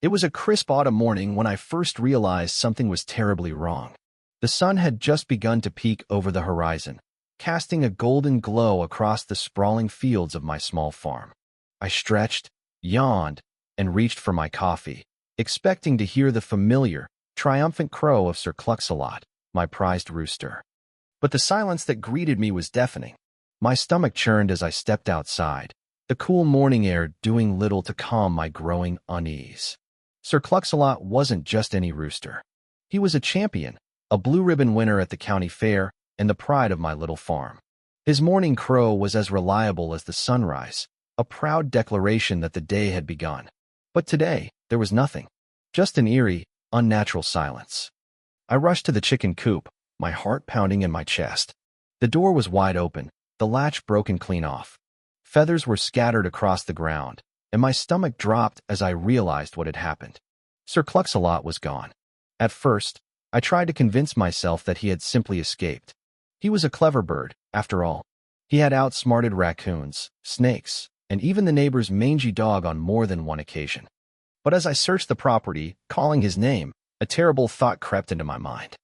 It was a crisp autumn morning when I first realized something was terribly wrong. The sun had just begun to peek over the horizon, casting a golden glow across the sprawling fields of my small farm. I stretched, yawned, and reached for my coffee, expecting to hear the familiar, triumphant crow of Sir Cluxalot, my prized rooster. But the silence that greeted me was deafening. My stomach churned as I stepped outside, the cool morning air doing little to calm my growing unease. Sir Cluxalot wasn't just any rooster. He was a champion, a blue ribbon winner at the county fair, and the pride of my little farm. His morning crow was as reliable as the sunrise, a proud declaration that the day had begun. But today, there was nothing. Just an eerie, unnatural silence. I rushed to the chicken coop, my heart pounding in my chest. The door was wide open, the latch broken clean off. Feathers were scattered across the ground, and my stomach dropped as I realized what had happened. Sir Cluxalot was gone. At first, I tried to convince myself that he had simply escaped. He was a clever bird, after all. He had outsmarted raccoons, snakes, and even the neighbor's mangy dog on more than one occasion. But as I searched the property, calling his name, a terrible thought crept into my mind.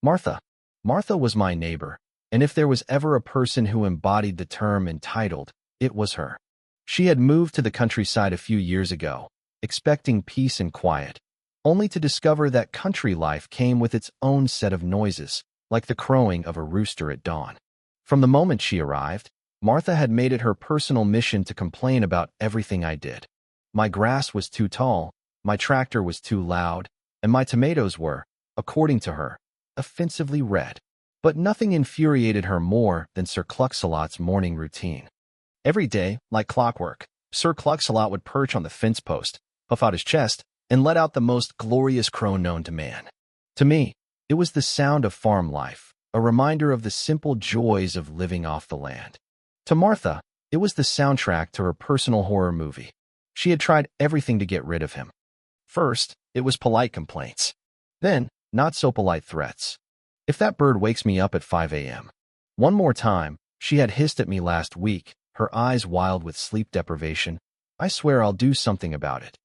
Martha. Martha was my neighbor, and if there was ever a person who embodied the term entitled, it was her. She had moved to the countryside a few years ago, expecting peace and quiet, only to discover that country life came with its own set of noises, like the crowing of a rooster at dawn. From the moment she arrived, Martha had made it her personal mission to complain about everything I did. My grass was too tall, my tractor was too loud, and my tomatoes were, according to her, offensively red. But nothing infuriated her more than Sir Cluxalot's morning routine. Every day, like clockwork, Sir Cluxalot would perch on the fence post, puff out his chest, and let out the most glorious crow known to man. To me, it was the sound of farm life, a reminder of the simple joys of living off the land. To Martha, it was the soundtrack to her personal horror movie. She had tried everything to get rid of him. First, it was polite complaints. Then, not-so-polite threats. If that bird wakes me up at 5 a.m. One more time, she had hissed at me last week, her eyes wild with sleep deprivation. I swear I'll do something about it.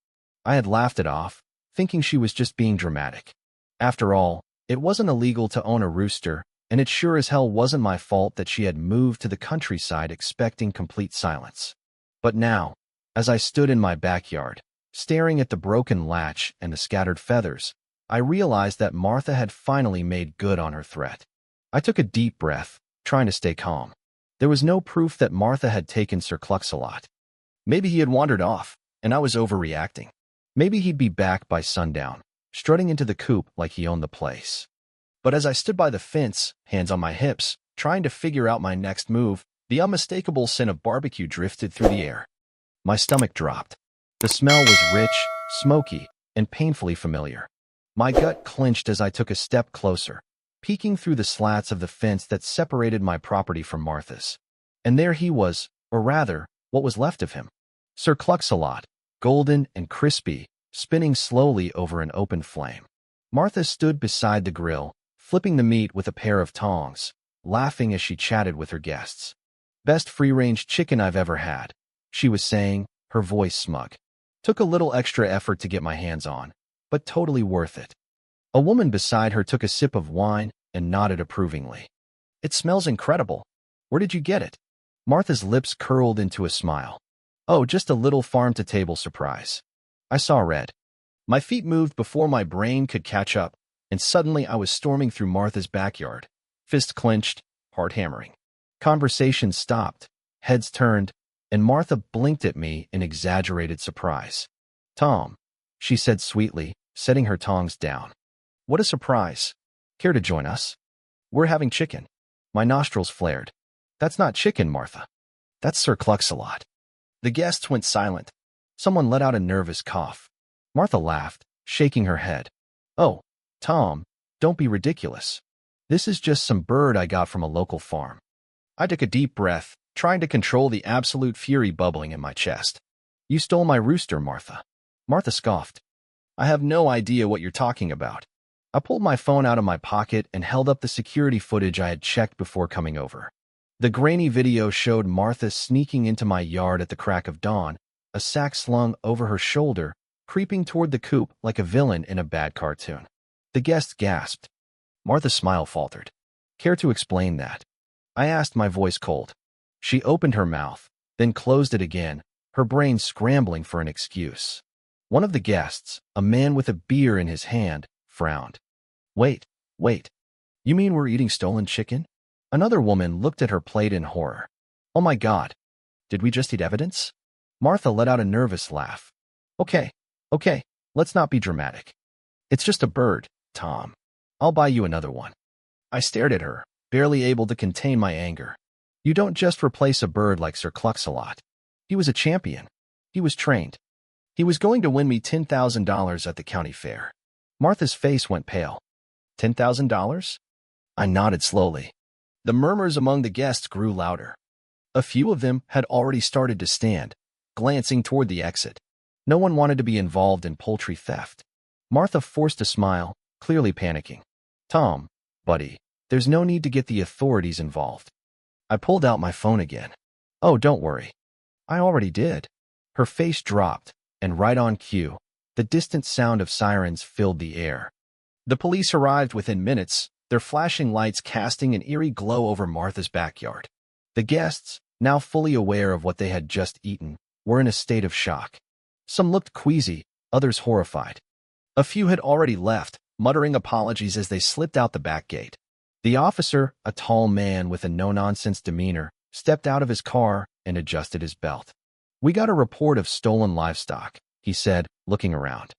I had laughed it off, thinking she was just being dramatic. After all, it wasn't illegal to own a rooster, and it sure as hell wasn't my fault that she had moved to the countryside expecting complete silence. But now, as I stood in my backyard, staring at the broken latch and the scattered feathers, I realized that Martha had finally made good on her threat. I took a deep breath, trying to stay calm. There was no proof that Martha had taken Sir Cluxalot. Maybe he had wandered off, and I was overreacting. Maybe he'd be back by sundown, strutting into the coop like he owned the place. But as I stood by the fence, hands on my hips, trying to figure out my next move, the unmistakable scent of barbecue drifted through the air. My stomach dropped. The smell was rich, smoky, and painfully familiar. My gut clenched as I took a step closer, peeking through the slats of the fence that separated my property from Martha's. And there he was, or rather, what was left of him. Sir Cluxalot, golden and crispy, spinning slowly over an open flame. Martha stood beside the grill, flipping the meat with a pair of tongs, laughing as she chatted with her guests. "Best free-range chicken I've ever had," she was saying, her voice smug. Took a little extra effort to get my hands on, but totally worth it. A woman beside her took a sip of wine and nodded approvingly. "It smells incredible. Where did you get it?" Martha's lips curled into a smile. "Oh, just a little farm-to-table surprise." I saw red. My feet moved before my brain could catch up, and suddenly I was storming through Martha's backyard, fist clenched, heart hammering. Conversation stopped, heads turned, and Martha blinked at me in exaggerated surprise. "Tom," she said sweetly, setting her tongs down. "What a surprise. Care to join us? We're having chicken." My nostrils flared. "That's not chicken, Martha. That's Sir Cluxalot." The guests went silent. Someone let out a nervous cough. Martha laughed, shaking her head. "Oh, Tom, don't be ridiculous. This is just some bird I got from a local farm." I took a deep breath, trying to control the absolute fury bubbling in my chest. "You stole my rooster, Martha." Martha scoffed. "I have no idea what you're talking about." I pulled my phone out of my pocket and held up the security footage I had checked before coming over. The grainy video showed Martha sneaking into my yard at the crack of dawn, a sack slung over her shoulder, creeping toward the coop like a villain in a bad cartoon. The guests gasped. Martha's smile faltered. Care to explain that? I asked, my voice cold. She opened her mouth, then closed it again, her brain scrambling for an excuse. One of the guests, a man with a beer in his hand, frowned. Wait. You mean we're eating stolen chicken? Another woman looked at her plate in horror. Oh my God. Did we just eat evidence? Martha let out a nervous laugh. Okay, let's not be dramatic. It's just a bird, Tom. I'll buy you another one. I stared at her, barely able to contain my anger. You don't just replace a bird like Sir Cluxalot. He was a champion. He was trained. He was going to win me $10,000 at the county fair. Martha's face went pale. $10,000? I nodded slowly. The murmurs among the guests grew louder. A few of them had already started to stand, glancing toward the exit. No one wanted to be involved in poultry theft. Martha forced a smile, clearly panicking. Tom, buddy, there's no need to get the authorities involved. I pulled out my phone again. Oh, don't worry. I already did. Her face dropped, and right on cue, the distant sound of sirens filled the air. The police arrived within minutes, their flashing lights casting an eerie glow over Martha's backyard. The guests, now fully aware of what they had just eaten, were in a state of shock. Some looked queasy, others horrified. A few had already left, muttering apologies as they slipped out the back gate. The officer, a tall man with a no-nonsense demeanor, stepped out of his car and adjusted his belt. We got a report of stolen livestock, he said, looking around.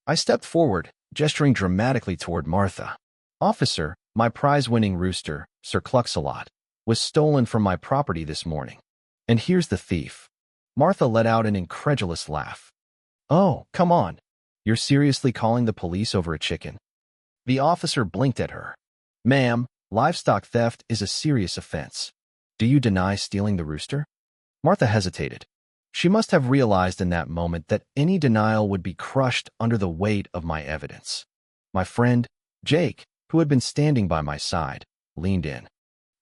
I stepped forward, gesturing dramatically toward Martha. Officer, my prize-winning rooster, Sir Cluxalot, was stolen from my property this morning. And here's the thief. Martha let out an incredulous laugh. Oh, come on. You're seriously calling the police over a chicken? The officer blinked at her. Ma'am, livestock theft is a serious offense. Do you deny stealing the rooster? Martha hesitated. She must have realized in that moment that any denial would be crushed under the weight of my evidence. My friend, Jake, who had been standing by my side, leaned in.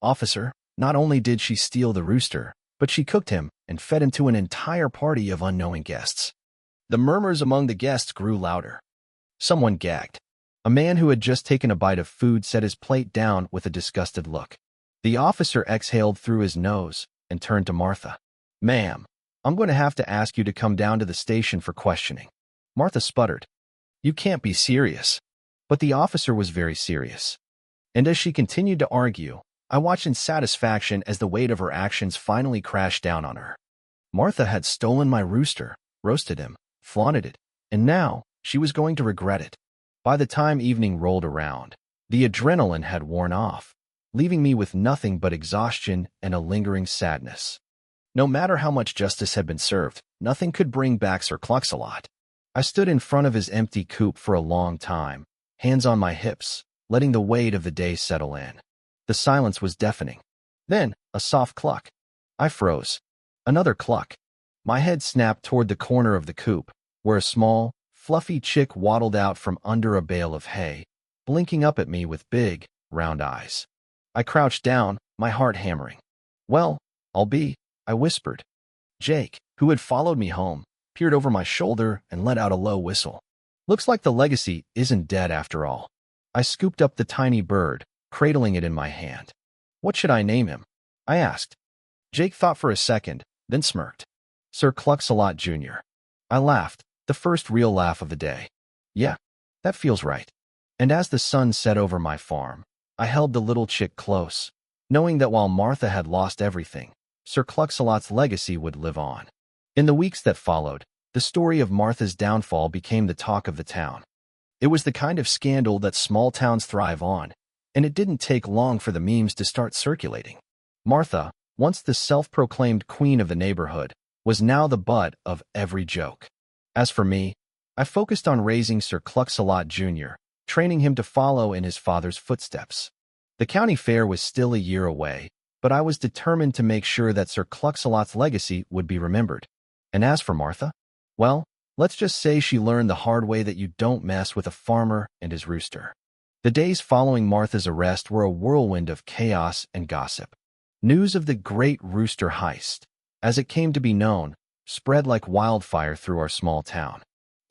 Officer, not only did she steal the rooster, but she cooked him and fed him to an entire party of unknowing guests. The murmurs among the guests grew louder. Someone gagged. A man who had just taken a bite of food set his plate down with a disgusted look. The officer exhaled through his nose and turned to Martha. Ma'am, I'm going to have to ask you to come down to the station for questioning. Martha sputtered. You can't be serious. But the officer was very serious. And as she continued to argue, I watched in satisfaction as the weight of her actions finally crashed down on her. Martha had stolen my rooster, roasted him, flaunted it, and now she was going to regret it. By the time evening rolled around, the adrenaline had worn off, leaving me with nothing but exhaustion and a lingering sadness. No matter how much justice had been served, nothing could bring back Sir Cluxalot. I stood in front of his empty coop for a long time, hands on my hips, letting the weight of the day settle in. The silence was deafening. Then, a soft cluck. I froze. Another cluck. My head snapped toward the corner of the coop, where a small, fluffy chick waddled out from under a bale of hay, blinking up at me with big, round eyes. I crouched down, my heart hammering. Well, I whispered. Jake, who had followed me home, peered over my shoulder and let out a low whistle. Looks like the legacy isn't dead after all. I scooped up the tiny bird, cradling it in my hand. What should I name him? I asked. Jake thought for a second, then smirked. Sir Cluxalot Jr. I laughed, the first real laugh of the day. Yeah, that feels right. And as the sun set over my farm, I held the little chick close, knowing that while Martha had lost everything, Sir Cluxalot's legacy would live on. In the weeks that followed, the story of Martha's downfall became the talk of the town. It was the kind of scandal that small towns thrive on, and it didn't take long for the memes to start circulating. Martha, once the self-proclaimed queen of the neighborhood, was now the butt of every joke. As for me, I focused on raising Sir Cluxalot Jr., training him to follow in his father's footsteps. The county fair was still a year away, but I was determined to make sure that Sir Cluxalot's legacy would be remembered. And as for Martha, well, let's just say she learned the hard way that you don't mess with a farmer and his rooster. The days following Martha's arrest were a whirlwind of chaos and gossip. News of the great rooster heist, as it came to be known, spread like wildfire through our small town.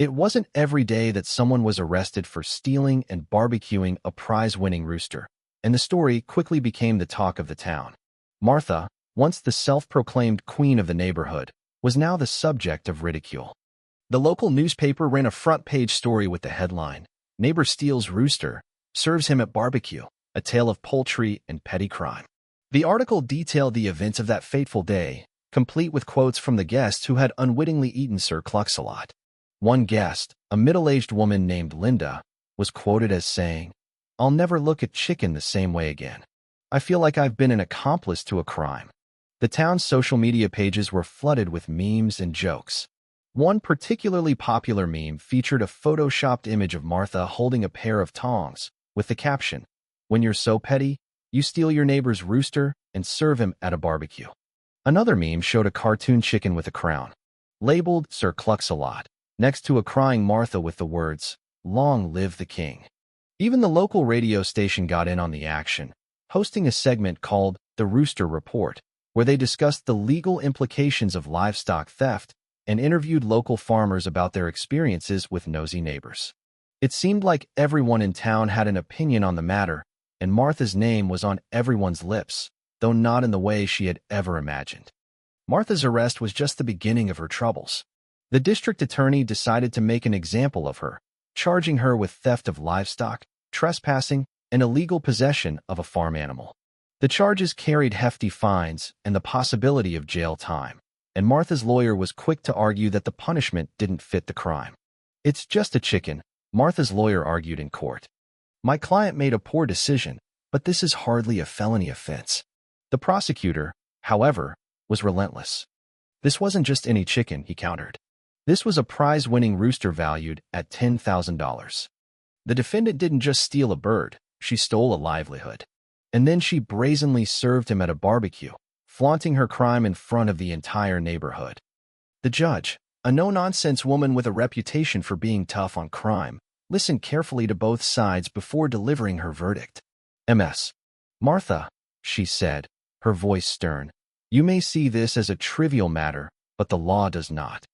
It wasn't every day that someone was arrested for stealing and barbecuing a prize-winning rooster, and the story quickly became the talk of the town. Martha, once the self-proclaimed queen of the neighborhood, was now the subject of ridicule. The local newspaper ran a front-page story with the headline, "Neighbor Steals Rooster, Serves Him at Barbecue, a Tale of Poultry and Petty Crime." The article detailed the events of that fateful day, complete with quotes from the guests who had unwittingly eaten Sir Cluxalot. One guest, a middle-aged woman named Linda, was quoted as saying, "I'll never look at chicken the same way again. I feel like I've been an accomplice to a crime." The town's social media pages were flooded with memes and jokes. One particularly popular meme featured a photoshopped image of Martha holding a pair of tongs, with the caption, "When you're so petty, you steal your neighbor's rooster and serve him at a barbecue." Another meme showed a cartoon chicken with a crown, labeled Sir Cluxalot, next to a crying Martha with the words, "Long live the king." Even the local radio station got in on the action, hosting a segment called The Rooster Report, where they discussed the legal implications of livestock theft and interviewed local farmers about their experiences with nosy neighbors. It seemed like everyone in town had an opinion on the matter, and Martha's name was on everyone's lips, though not in the way she had ever imagined. Martha's arrest was just the beginning of her troubles. The district attorney decided to make an example of her, charging her with theft of livestock, trespassing, and illegal possession of a farm animal. The charges carried hefty fines and the possibility of jail time, and Martha's lawyer was quick to argue that the punishment didn't fit the crime. "It's just a chicken," Martha's lawyer argued in court. "My client made a poor decision, but this is hardly a felony offense." The prosecutor, however, was relentless. "This wasn't just any chicken," he countered. "This was a prize-winning rooster valued at $10,000. The defendant didn't just steal a bird, she stole a livelihood. And then she brazenly served him at a barbecue, flaunting her crime in front of the entire neighborhood." The judge, a no-nonsense woman with a reputation for being tough on crime, listened carefully to both sides before delivering her verdict. "Ms. Martha," she said, her voice stern, "you may see this as a trivial matter, but the law does not.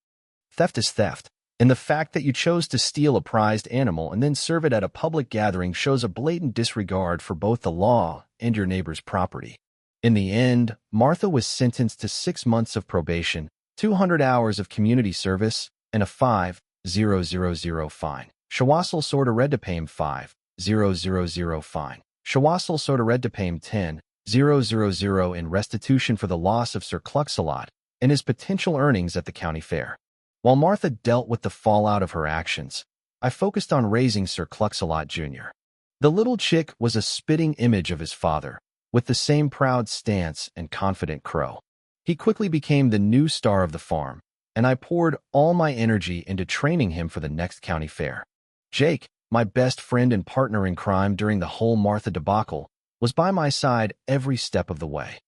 Theft is theft, and the fact that you chose to steal a prized animal and then serve it at a public gathering shows a blatant disregard for both the law and your neighbor's property." In the end, Martha was sentenced to 6 months of probation, 200 hours of community service, and a $5,000 fine. Shawasal sorta red to pay $5,000 fine. Shawasal sorta red to pay $10,000 in restitution for the loss of Sir Cluxalot and his potential earnings at the county fair. While Martha dealt with the fallout of her actions, I focused on raising Sir Cluxalot Jr. The little chick was a spitting image of his father, with the same proud stance and confident crow. He quickly became the new star of the farm, and I poured all my energy into training him for the next county fair. Jake, my best friend and partner in crime during the whole Martha debacle, was by my side every step of the way.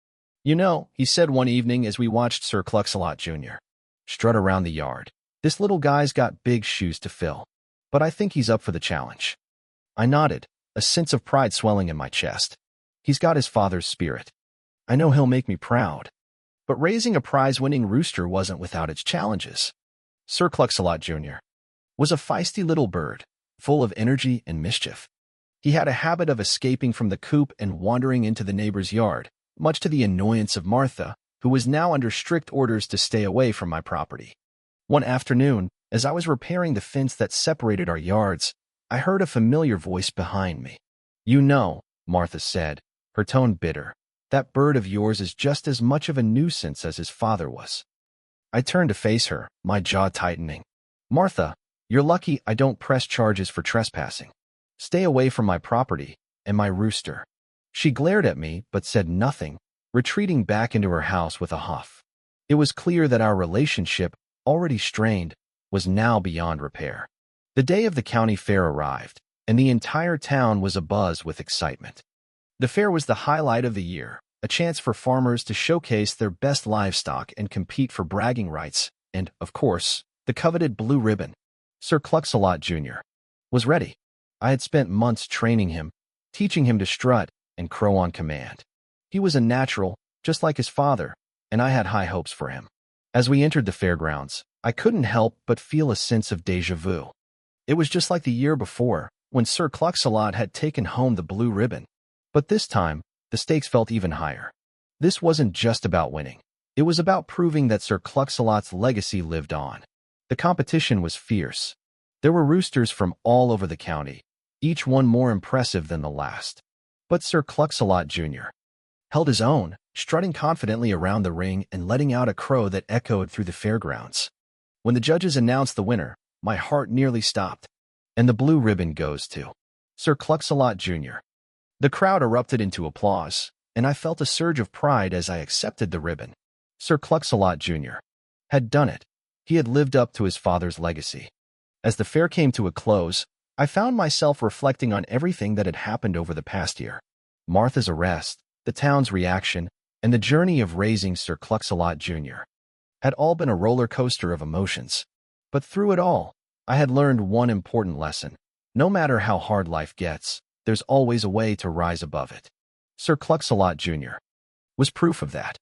"You know," he said one evening as we watched Sir Cluxalot Jr. strut around the yard, "this little guy's got big shoes to fill, but I think he's up for the challenge." I nodded, a sense of pride swelling in my chest. He's got his father's spirit. I know he'll make me proud. But raising a prize-winning rooster wasn't without its challenges. Sir Cluxalot Jr. was a feisty little bird, full of energy and mischief. He had a habit of escaping from the coop and wandering into the neighbor's yard, much to the annoyance of Martha, who was now under strict orders to stay away from my property. One afternoon, as I was repairing the fence that separated our yards, I heard a familiar voice behind me. "You know," Martha said, her tone bitter, "that bird of yours is just as much of a nuisance as his father was." I turned to face her, my jaw tightening. "Martha, you're lucky I don't press charges for trespassing. Stay away from my property and my rooster." She glared at me but said nothing, retreating back into her house with a huff. It was clear that our relationship, already strained, was now beyond repair. The day of the county fair arrived, and the entire town was abuzz with excitement. The fair was the highlight of the year, a chance for farmers to showcase their best livestock and compete for bragging rights, and, of course, the coveted blue ribbon. Sir Cluxalot Jr. was ready. I had spent months training him, teaching him to strut and crow on command. He was a natural, just like his father, and I had high hopes for him. As we entered the fairgrounds, I couldn't help but feel a sense of déjà vu. It was just like the year before, when Sir Cluxalot had taken home the blue ribbon. But this time, the stakes felt even higher. This wasn't just about winning. It was about proving that Sir Cluxalot's legacy lived on. The competition was fierce. There were roosters from all over the county, each one more impressive than the last. But Sir Cluxalot Jr. held his own, strutting confidently around the ring and letting out a crow that echoed through the fairgrounds. When the judges announced the winner, my heart nearly stopped. And the blue ribbon goes to Sir Cluxalot Jr. The crowd erupted into applause, and I felt a surge of pride as I accepted the ribbon. Sir Cluxalot Jr. had done it. He had lived up to his father's legacy. As the fair came to a close, I found myself reflecting on everything that had happened over the past year. Martha's arrest, the town's reaction, and the journey of raising Sir Cluxalot Jr. had all been a roller coaster of emotions. But through it all, I had learned one important lesson. No matter how hard life gets, there's always a way to rise above it. Sir Cluxalot Jr. was proof of that.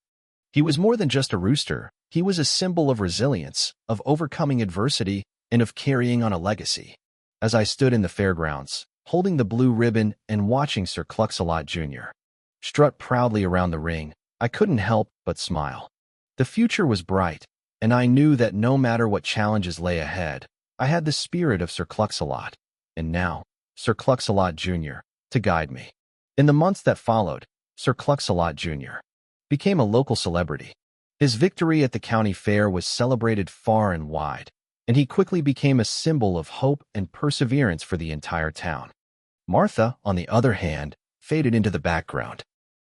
He was more than just a rooster. He was a symbol of resilience, of overcoming adversity, and of carrying on a legacy. As I stood in the fairgrounds, holding the blue ribbon and watching Sir Cluxalot Jr. strut proudly around the ring, I couldn't help but smile. The future was bright, and I knew that no matter what challenges lay ahead, I had the spirit of Sir Cluxalot, and now, Sir Cluxalot Jr., to guide me. In the months that followed, Sir Cluxalot Jr. became a local celebrity. His victory at the county fair was celebrated far and wide, and he quickly became a symbol of hope and perseverance for the entire town. Martha, on the other hand, faded into the background.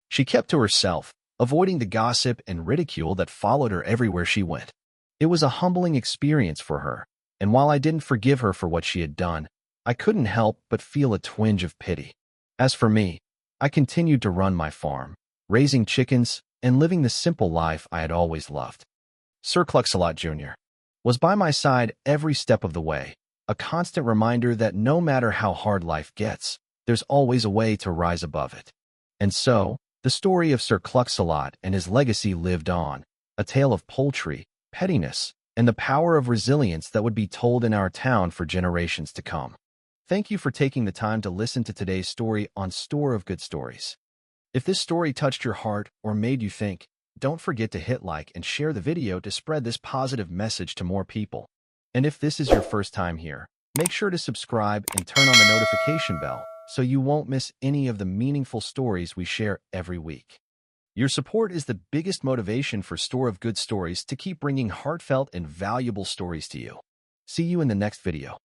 She kept to herself, avoiding the gossip and ridicule that followed her everywhere she went. It was a humbling experience for her, and while I didn't forgive her for what she had done, I couldn't help but feel a twinge of pity. As for me, I continued to run my farm, raising chickens and living the simple life I had always loved. Sir Cluxalot Jr. was by my side every step of the way, a constant reminder that no matter how hard life gets, there's always a way to rise above it. And so, the story of Sir Cluxalot and his legacy lived on, a tale of poultry, pettiness, and the power of resilience that would be told in our town for generations to come. Thank you for taking the time to listen to today's story on Store of Good Stories. If this story touched your heart or made you think, don't forget to hit like and share the video to spread this positive message to more people. And if this is your first time here, make sure to subscribe and turn on the notification bell so you won't miss any of the meaningful stories we share every week. Your support is the biggest motivation for Store of Good Stories to keep bringing heartfelt and valuable stories to you. See you in the next video.